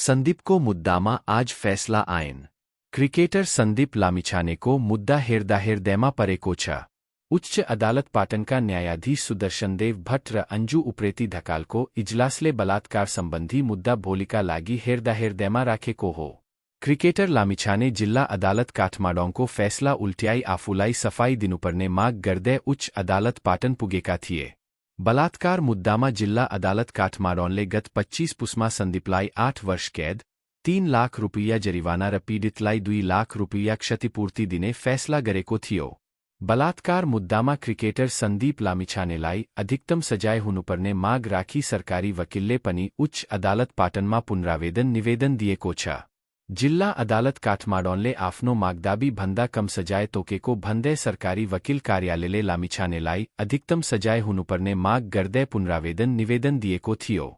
संदीप को मुद्दामा आज फैसला आयन। क्रिकेटर संदीप लामिछाने को मुद्दा हेरदाहेरदैमा परेकोचा। उच्च अदालत पाटन का न्यायाधीश सुदर्शन देव भट्ट र अंजू उप्रेती धकाल को इजलासले बलात्कार संबंधी मुद्दा भोलिका लागी हेरदाहेरदैमा राखे को हो। क्रिकेटर लामिछाने जिल्ला अदालत काठमाडौं को फैसला उल्टियाई आफूलाई सफाई दिनुपर्ने माग गर्दै उच्च अदालत पाटन पुगेका थिए। बलात्कार मुद्दामा जिल्ला अदालत काठमाडौंले गत 25 पुसमा सन्दीपलाई 8 वर्ष कैद, 3 लाख रुपैयाँ जरिवाना र पीडितलाई 2 लाख रुपैयाँ क्षतिपूर्ति दिने फैसला गरेको थियो। बलात्कार मुद्दामा क्रिकेटर संदीप लामिछानेलाई अधिकतम सजाय हुनुपर्ने माग राखी सरकारी वकिलले पनि उच्च अदालत पाटनमा पुनरावेदन निवेदन दिएको छ। जिल्ला अदालत काठमाडौंले आफ्नो मागदाबी भन्दा कम सजाय तोकेको भन्दै सरकारी वकिल कार्यालयले लामिछानेलाई अधिकतम सजाय हुनुपर्ने माग गर्दै पुनरावेदन निवेदन दिएको थियो।